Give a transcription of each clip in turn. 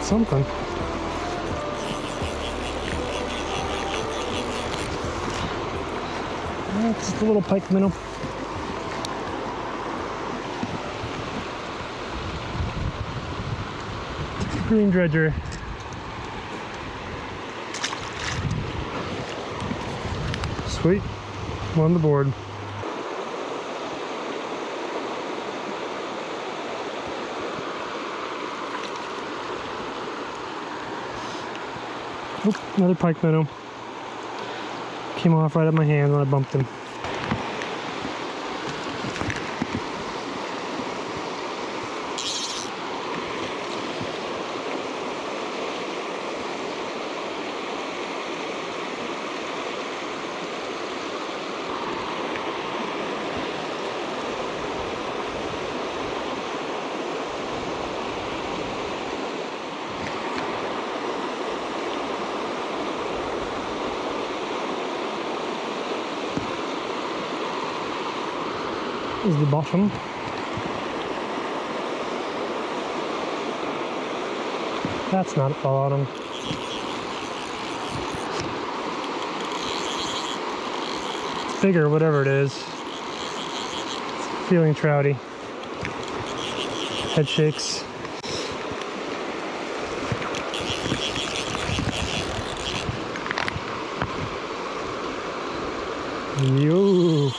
Something. That's just a little Pikeminnow. Green dredger. Sweet. I'm on the board. Oop, another Pikeminnow. Came off right at my hand when I bumped him. Is the bottom. That's not at the bottom. It's bigger, whatever it is. It's feeling trouty. Head shakes. Yo.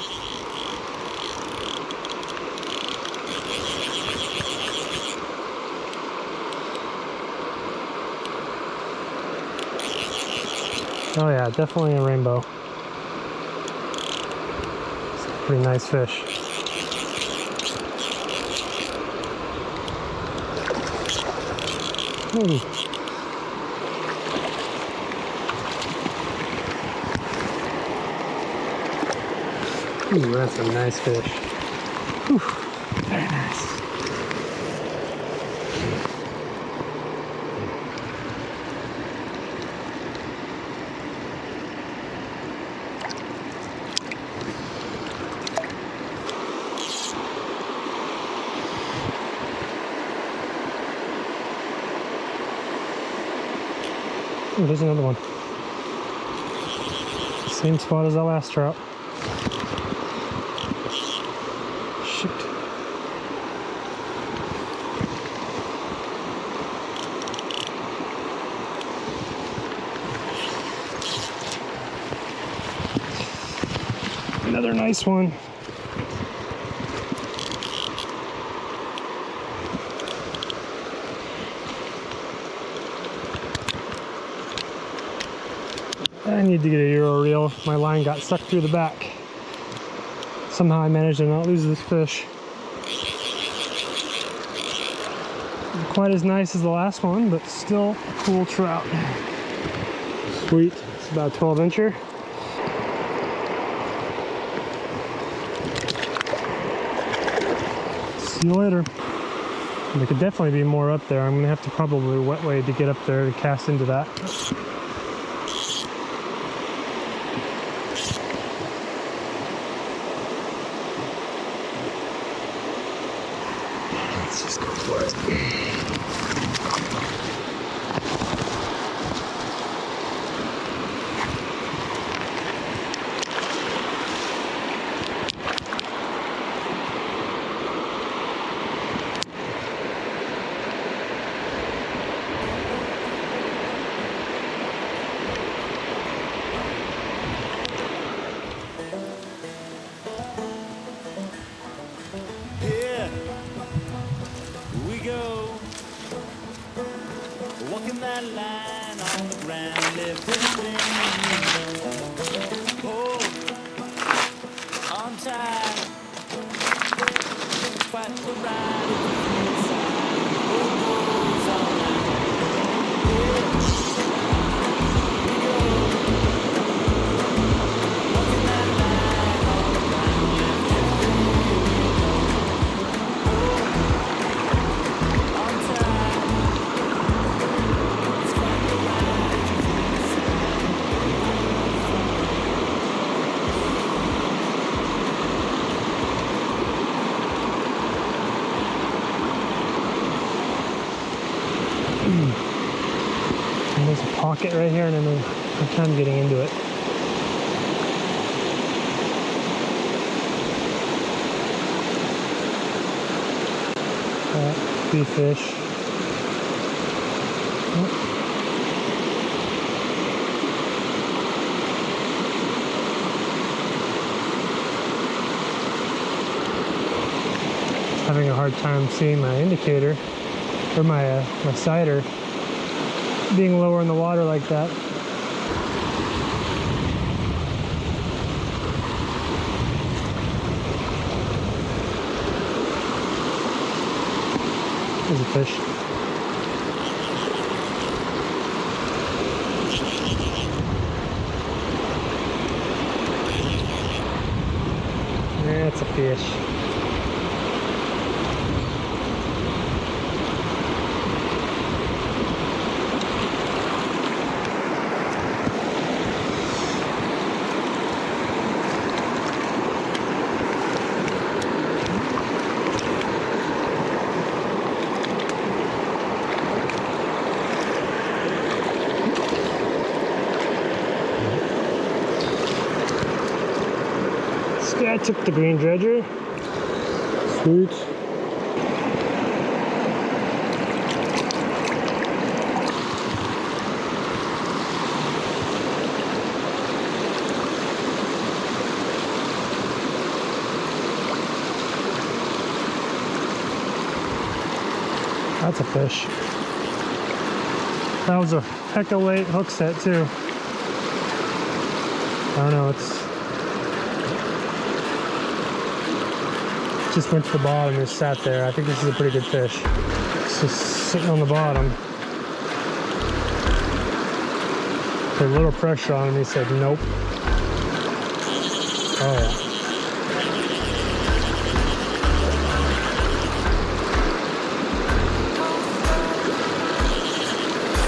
Oh yeah, definitely a rainbow. It's a pretty nice fish. Ooh. Ooh, that's a nice fish. Whew, very nice. Oh, there's another one. Same spot as that last trout. Shoot. Another nice one. I need to get a Euro reel. My line got sucked through the back. Somehow I managed to not lose this fish. Not quite as nice as the last one, but still a cool trout. Sweet. It's about a 12-incher. See you later. There could definitely be more up there. I'm going to have to probably wet wade to get up there to cast into that. Let's just go for it. Walking that line on the ground, everything hold on tight. It's quite the ride inside. It goes all night. Yeah, we go. Walking that line on the ground, everything hold on tight. It's quite the ride inside. And there's a pocket right here, and then I'm kind of getting into it. Few fish. Having a hard time seeing my indicator or my cider being lower in the water like that. There's a fish. That's a fish. Yeah, I took the green dredger. Sweet. That's a fish. That was a heck of a late hook set too. I don't know, it's just went to the bottom and sat there. I think this is a pretty good fish. It's just sitting on the bottom. Put a little pressure on him, he said nope. Oh yeah.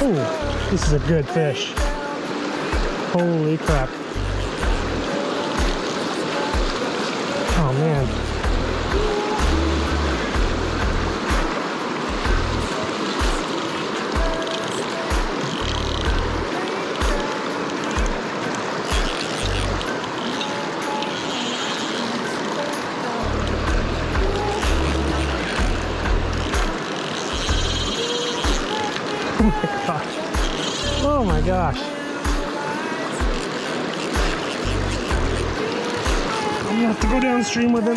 Ooh, this is a good fish. Holy crap. Oh man. Oh my gosh. I'm gonna have to go downstream with him.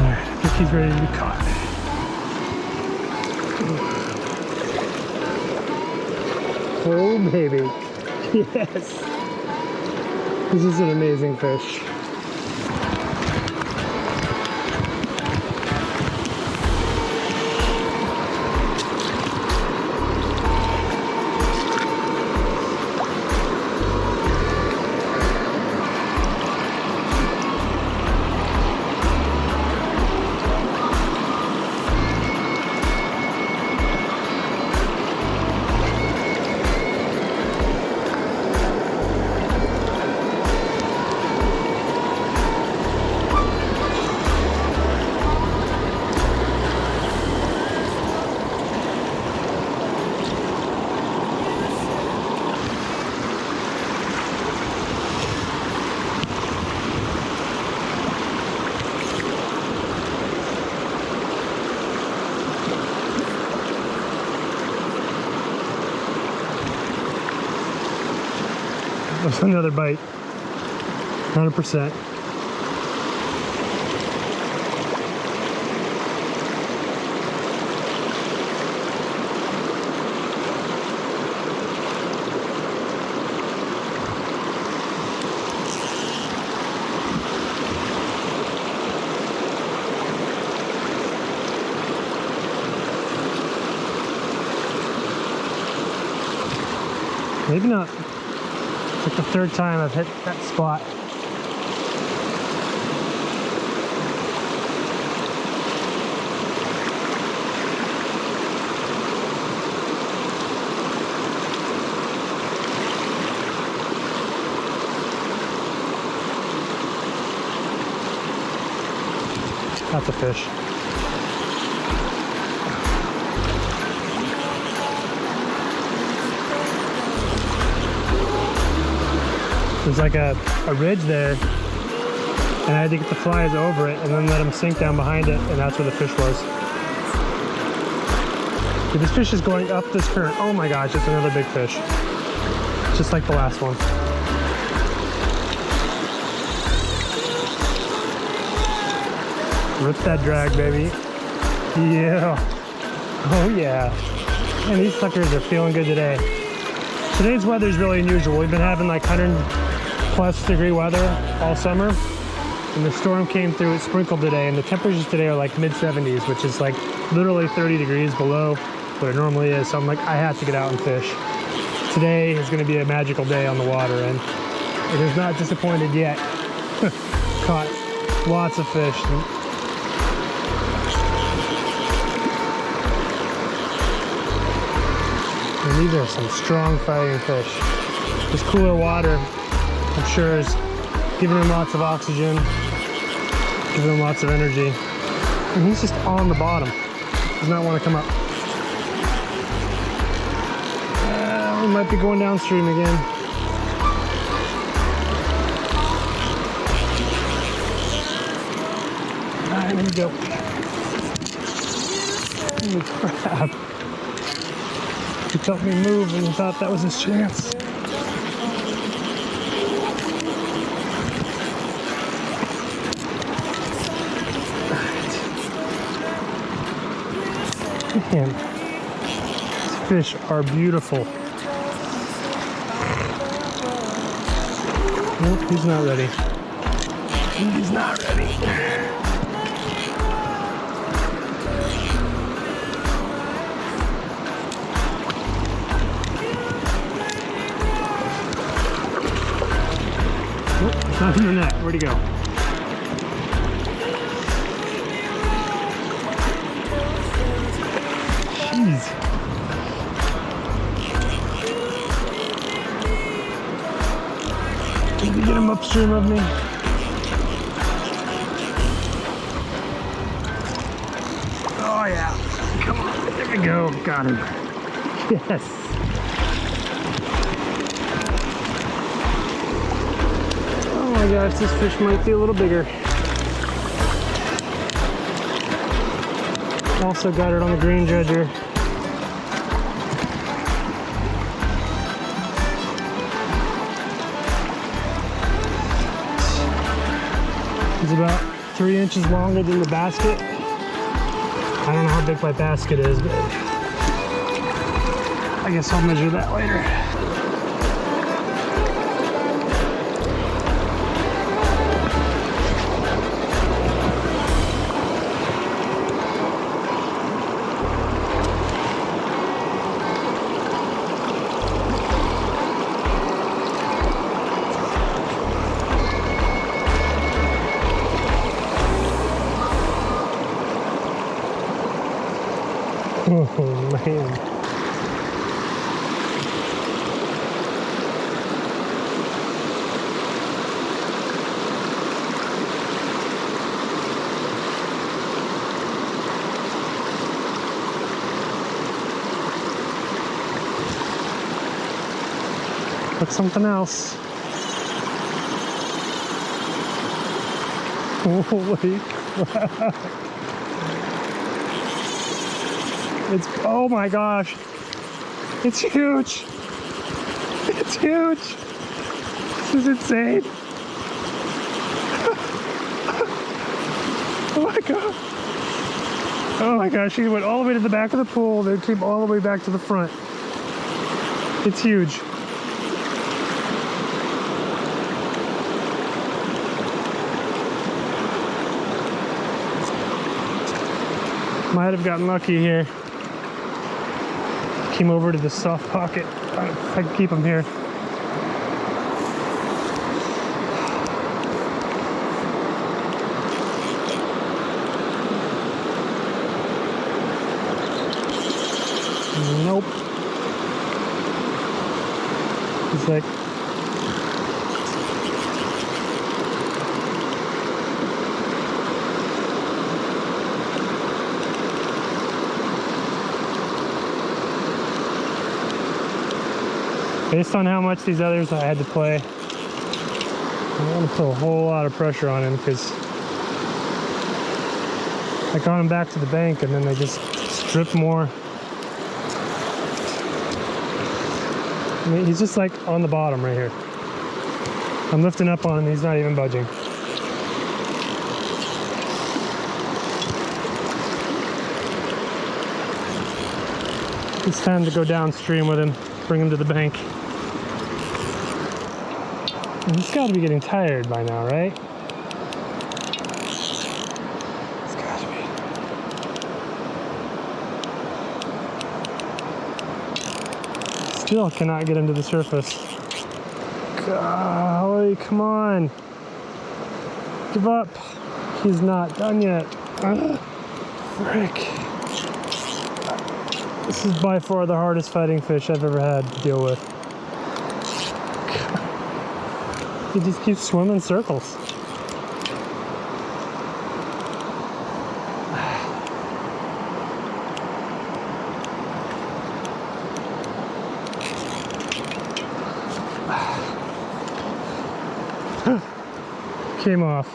Alright, I think he's ready to be caught. Oh baby, yes, this is an amazing fish. There's another bite. 100%. Maybe not. It's like the third time I've hit that spot. That's a fish. There's like a ridge there, and I had to get the flies over it and then let them sink down behind it, and that's where the fish was. Dude, this fish is going up this current. Oh my gosh, it's another big fish. Just like the last one. Rip that drag, baby. Yeah. Oh yeah. Man, these suckers are feeling good today. Today's weather is really unusual. We've been having like 100+ degree weather all summer, and the storm came through. It sprinkled today, and the temperatures today are like mid-70s, which is like literally 30 degrees below what it normally is. So I'm like, I have to get out and fish. Today is going to be a magical day on the water, and it has not disappointed yet. Caught lots of fish. And these are some strong fighting fish. This cooler water, I'm sure, is giving him lots of oxygen, giving him lots of energy. And he's just on the bottom. Does not want to come up. We might be going downstream again. Alright, there we go. Holy crap. He felt me move and he thought that was his chance. Man, these fish are beautiful. Nope, he's not ready. He's not ready. Not in the net. Where'd he go? Jeez. Did we get him upstream of me? Oh yeah. Come on. There we go. Got him. Yes. Oh my gosh, this fish might be a little bigger. Also got it on the green dredger. It's about 3 inches longer than the basket. I don't know how big my basket is, but I guess I'll measure that later. Oh man. That's something else. Holy crap. It's, oh my gosh, it's huge. It's huge. This is insane. Oh my god. Oh my gosh, she went all the way to the back of the pool, then came all the way back to the front. It's huge. Might have gotten lucky here. Came over to the soft pocket. I can keep them here. Nope. It's like based on how much these others I had to play, I want to put a whole lot of pressure on him because I got him back to the bank and then they just strip more. I mean, he's just like on the bottom right here. I'm lifting up on him, he's not even budging. It's time to go downstream with him, bring him to the bank. And he's got to be getting tired by now, right? He's got to be. Still cannot get him to the surface. Golly, come on. Give up. He's not done yet. Ugh, frick. This is by far the hardest fighting fish I've ever had to deal with. He just keeps swimming circles. Came off.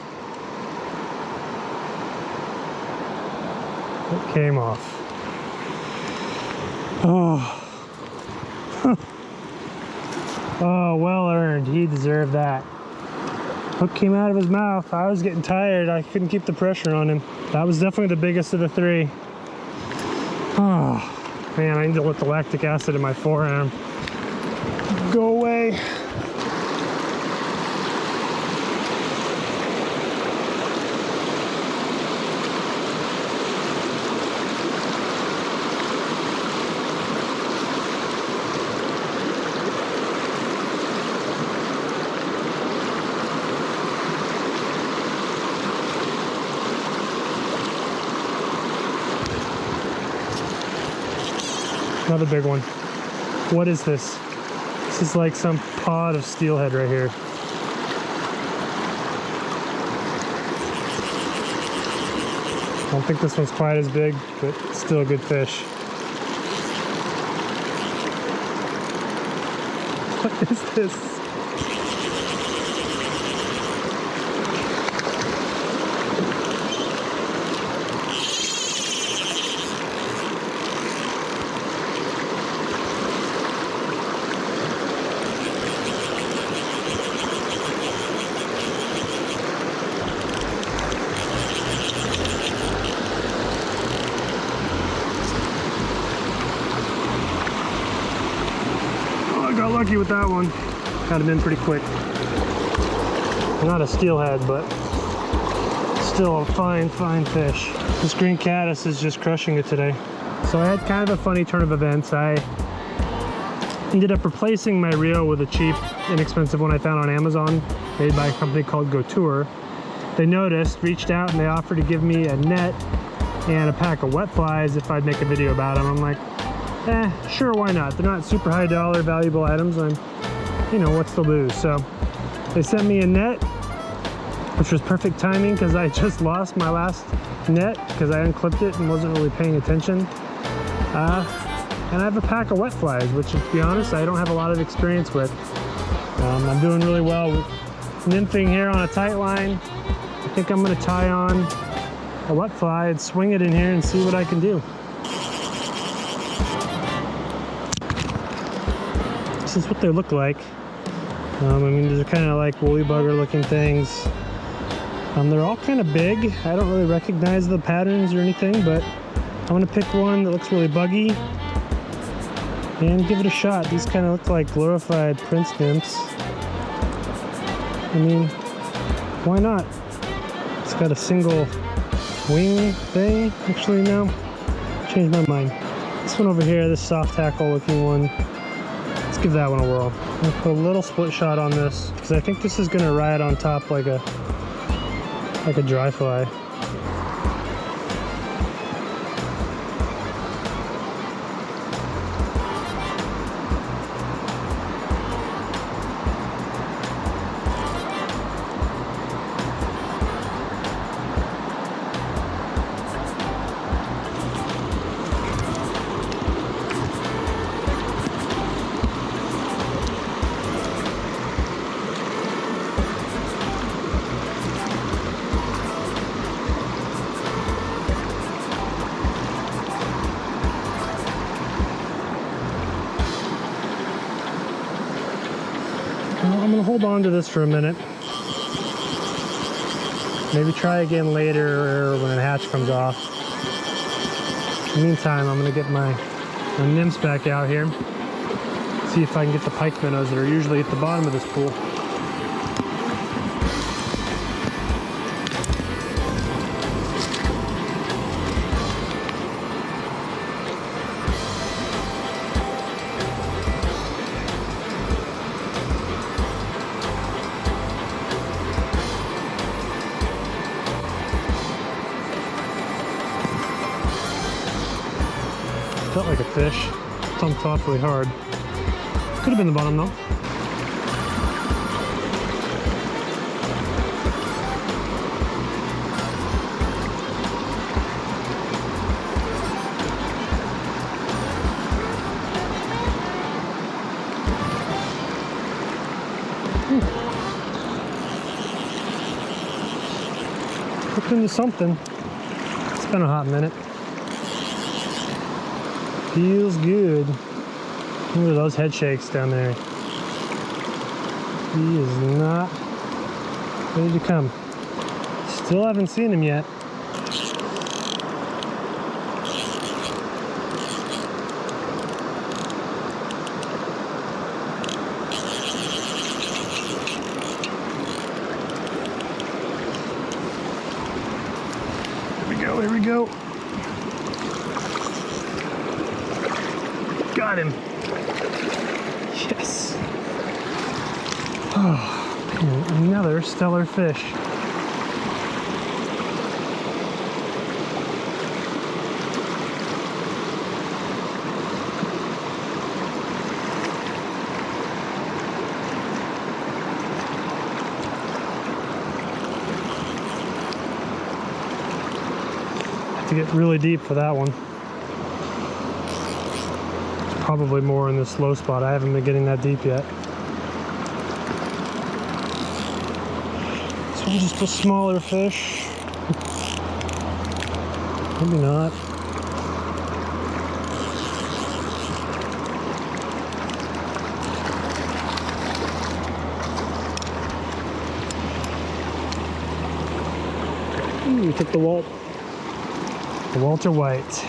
It came off. Oh. Oh, well earned. He deserved that. Hook came out of his mouth. I was getting tired. I couldn't keep the pressure on him. That was definitely the biggest of the three. Oh, man, I need to let the lactic acid in my forearm go away. Another big one. What is this? This is like some pod of steelhead right here. I don't think this one's quite as big, but still a good fish. What is this? Got lucky with that one. Got him in pretty quick. Not a steelhead, but still a fine, fine fish. This green caddis is just crushing it today. So I had kind of a funny turn of events. I ended up replacing my reel with a cheap, inexpensive one I found on Amazon, made by a company called Goture. They noticed, reached out, and they offered to give me a net and a pack of wet flies if I'd make a video about them. I'm like, sure, why not? They're not super high dollar valuable items, and you know, what's the lose? So they sent me a net, which was perfect timing because I just lost my last net because I unclipped it and wasn't really paying attention. And I have a pack of wet flies, which, to be honest, I don't have a lot of experience with. I'm doing really well with nymphing here on a tight line. I think I'm going to tie on a wet fly and swing it in here and see what I can do. This is what they look like. I mean, these are kind of like woolly bugger looking things. They're all kind of big. I don't really recognize the patterns or anything, but I'm gonna pick one that looks really buggy and give it a shot. These kind of look like glorified prince nymphs. I mean, why not? It's got a single wing thing. Actually, no, changed my mind. This one over here, this soft tackle looking one, let's give that one a whirl. I'm gonna put a little split shot on this because I think this is gonna ride on top like a dry fly. I'm gonna hold on to this for a minute. Maybe try again later when a hatch comes off. In the meantime, I'm gonna get my nymphs back out here. See if I can get the pike minnows that are usually at the bottom of this pool. Felt like a fish. Thumped awfully hard. Could have been the bottom though. Hooked into something. It's been a hot minute. Feels good. Look at those head shakes down there. He is not ready to come. Still haven't seen him yet. Here we go. Got him. Yes. Oh, another stellar fish. Have to get really deep for that one. Probably more in this low spot. I haven't been getting that deep yet. So just a smaller fish. Maybe not. Ooh, we took the Goture White.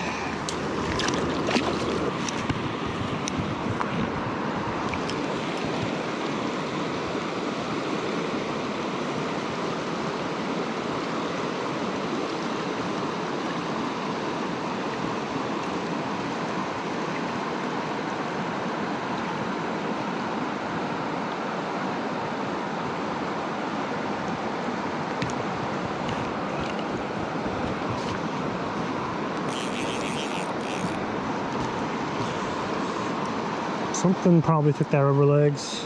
Something probably took that rubber legs.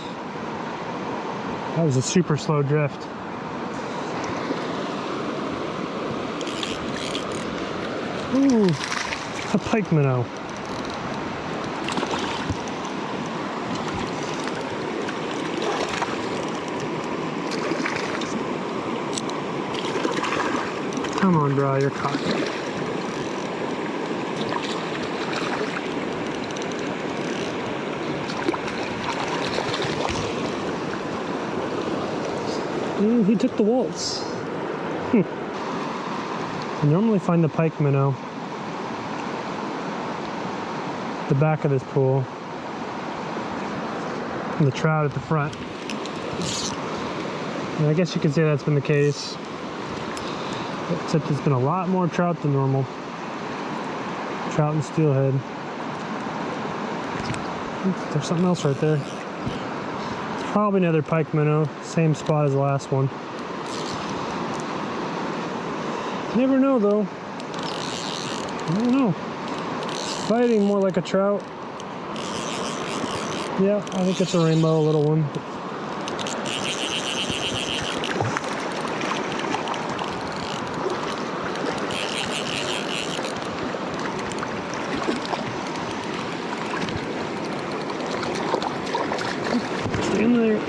That was a super slow drift. Ooh, a Pikeminnow. Come on, bro, you're caught. he took the waltz. I normally find the pikeminnow at the back of this pool and the trout at the front. And I guess you could say that's been the case, except there's been a lot more trout than normal. Trout and steelhead. There's something else right there. Probably another pikeminnow, same spot as the last one. Never know though. I don't know. Fighting more like a trout. Yeah, I think it's a rainbow, a little one. Stay in there.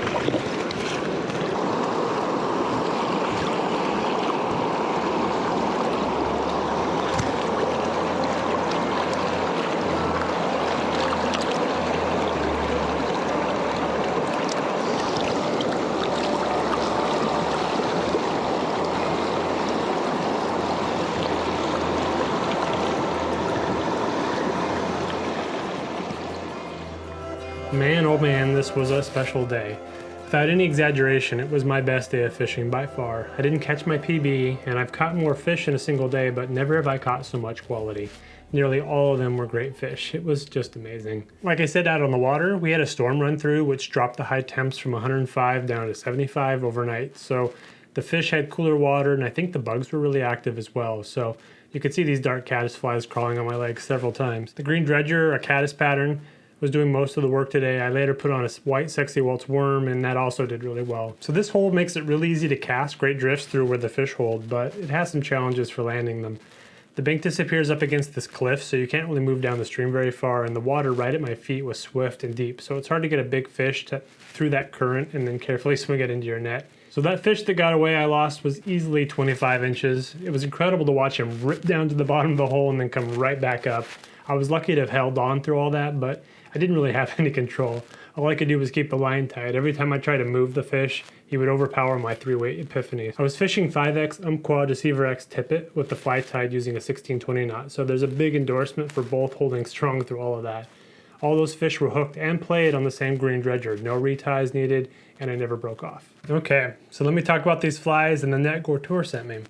Man, oh man, this was a special day. Without any exaggeration, it was my best day of fishing by far. I didn't catch my PB, and I've caught more fish in a single day, but never have I caught so much quality. Nearly all of them were great fish. It was just amazing. Like I said, out on the water, we had a storm run through, which dropped the high temps from 105 down to 75 overnight. So the fish had cooler water, and I think the bugs were really active as well. So you could see these dark caddisflies crawling on my legs several times. The green dredger, a caddis pattern, was doing most of the work today. I later put on a white sexy waltz worm, and that also did really well. So this hole makes it really easy to cast great drifts through where the fish hold, but it has some challenges for landing them. The bank disappears up against this cliff, so you can't really move down the stream very far, and the water right at my feet was swift and deep, so it's hard to get a big fish through that current and then carefully swing it into your net. So that fish that got away I lost was easily 25 inches. It was incredible to watch him rip down to the bottom of the hole and then come right back up. I was lucky to have held on through all that, but I didn't really have any control. All I could do was keep the line tight. Every time I tried to move the fish, he would overpower my 3-weight Epiphany. I was fishing 5X Umpqua Deceiver X tippet with the fly tied using a 1620 knot, so there's a big endorsement for both holding strong through all of that. All those fish were hooked and played on the same green dredger. No reties needed, and I never broke off. Okay, so let me talk about these flies and the net Goture sent me.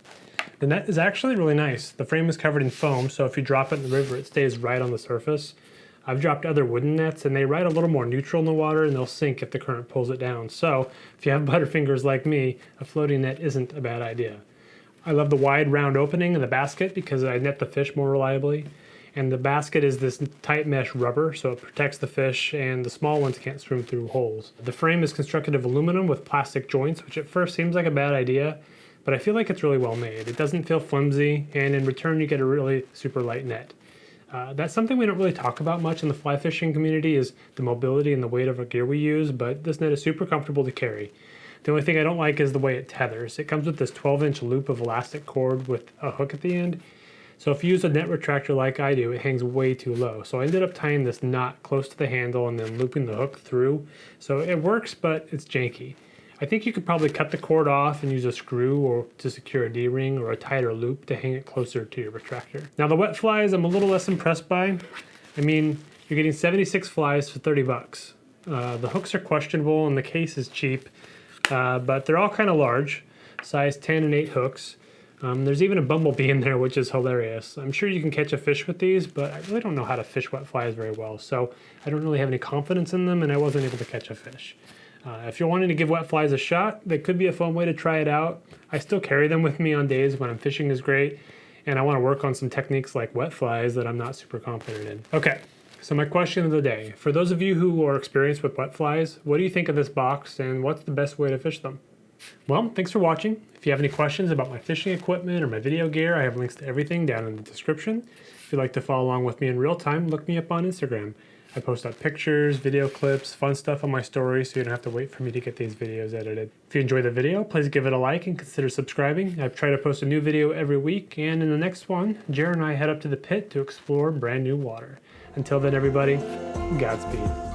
The net is actually really nice. The frame is covered in foam, so if you drop it in the river, it stays right on the surface. I've dropped other wooden nets, and they ride a little more neutral in the water, and they'll sink if the current pulls it down. So if you have butterfingers like me, a floating net isn't a bad idea. I love the wide round opening in the basket because I net the fish more reliably. And the basket is this tight mesh rubber, so it protects the fish, and the small ones can't swim through holes. The frame is constructed of aluminum with plastic joints, which at first seems like a bad idea, but I feel like it's really well made. It doesn't feel flimsy, and in return you get a really super light net. That's something we don't really talk about much in the fly fishing community, is the mobility and the weight of our gear we use, but this net is super comfortable to carry. The only thing I don't like is the way it tethers. It comes with this 12-inch loop of elastic cord with a hook at the end. So if you use a net retractor like I do, it hangs way too low. So I ended up tying this knot close to the handle and then looping the hook through. So it works, but it's janky. I think you could probably cut the cord off and use a screw or to secure a D-ring or a tighter loop to hang it closer to your retractor. Now the wet flies I'm a little less impressed by. I mean, you're getting 76 flies for 30 bucks. The hooks are questionable and the case is cheap, but they're all kind of large, size 10 and 8 hooks. There's even a bumblebee in there, which is hilarious. I'm sure you can catch a fish with these, but I really don't know how to fish wet flies very well, so I don't really have any confidence in them, and I wasn't able to catch a fish. If you're wanting to give wet flies a shot, they could be a fun way to try it out. I still carry them with me on days when I'm fishing is great, and I want to work on some techniques like wet flies that I'm not super confident in. Okay, so my question of the day. For those of you who are experienced with wet flies, what do you think of this box, and what's the best way to fish them? Well, thanks for watching. If you have any questions about my fishing equipment or my video gear, I have links to everything down in the description. If you'd like to follow along with me in real time, look me up on Instagram. I post up pictures, video clips, fun stuff on my stories, so you don't have to wait for me to get these videos edited. If you enjoy the video, please give it a like and consider subscribing. I try to post a new video every week, and in the next one, Jared and I head up to the pit to explore brand new water. Until then, everybody, Godspeed.